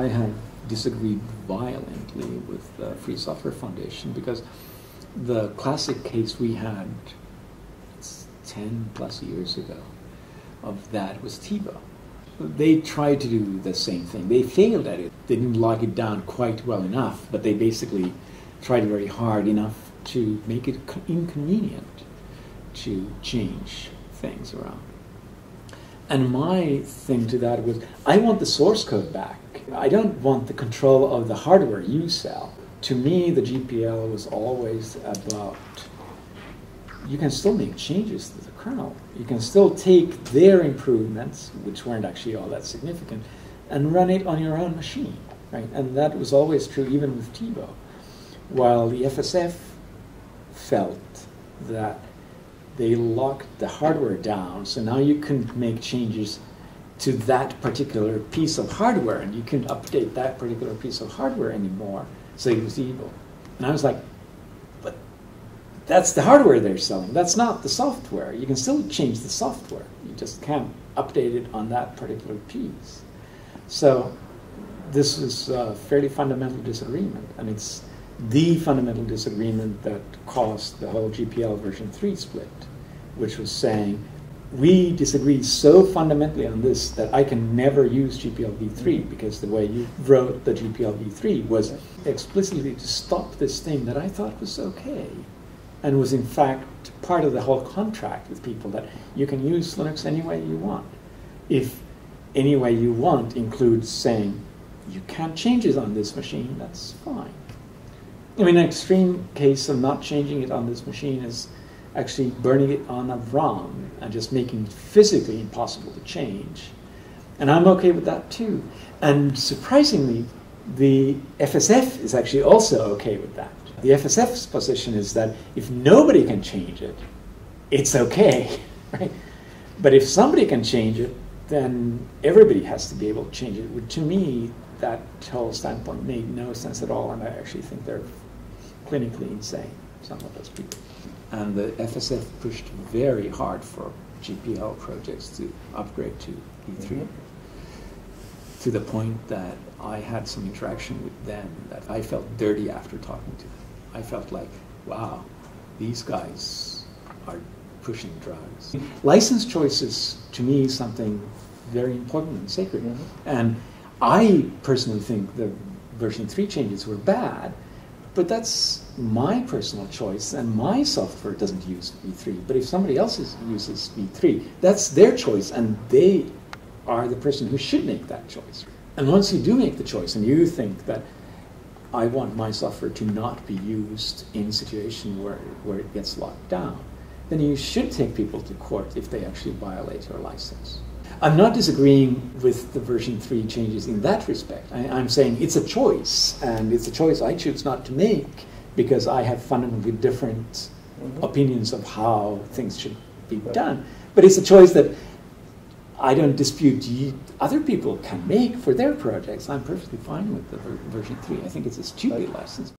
I have disagreed violently with the Free Software Foundation because the classic case we had 10 plus years ago of that was TiVo. They tried to do the same thing. They failed at it. They didn't lock it down quite well enough, but they basically tried very hard enough to make it inconvenient to change things around. And my thing to that was, I want the source code back. I don't want the control of the hardware you sell. To me, the GPL was always about, you can still make changes to the kernel. You can still take their improvements, which weren't actually all that significant, and run it on your own machine, right? And that was always true even with TiVo. While the FSF felt that they locked the hardware down, so now you couldn't make changes to that particular piece of hardware, and you couldn't update that particular piece of hardware anymore, so it was evil. And I was like, but that's the hardware they're selling. That's not the software. You can still change the software. You just can't update it on that particular piece. So this is a fairly fundamental disagreement, and it's the fundamental disagreement that caused the whole GPL version 3 split, which was saying, we disagree so fundamentally on this that I can never use GPL v3 because the way you wrote the GPL v3 was explicitly to stop this thing that I thought was okay, and was in fact part of the whole contract with people that you can use Linux any way you want. If any way you want includes saying, you can't change it on this machine, that's fine. I mean, an extreme case of not changing it on this machine is actually burning it on a ROM and just making it physically impossible to change. And I'm okay with that too. And surprisingly, the FSF is actually also okay with that. The FSF's position is that if nobody can change it, it's okay, right? But if somebody can change it, then everybody has to be able to change it. To me, that whole standpoint made no sense at all, and I actually think they're clinically insane, some of those people. And the FSF pushed very hard for GPL projects to upgrade to V3, to the point that I had some interaction with them that I felt dirty after talking to them. I felt like, wow, these guys are pushing drugs. License choice is, to me, something very important and sacred. And I personally think the version 3 changes were bad, but that's my personal choice, and my software doesn't use v3. But if somebody else uses v3, that's their choice, and they are the person who should make that choice. And once you do make the choice, and you think that I want my software to not be used in a situation where it gets locked down, then you should take people to court if they actually violate your license. I'm not disagreeing with the version 3 changes in that respect. I'm saying it's a choice, and it's a choice I choose not to make because I have fundamentally different opinions of how things should be done. But it's a choice that I don't dispute other people can make for their projects. I'm perfectly fine with the version 3. I think it's a stupid license.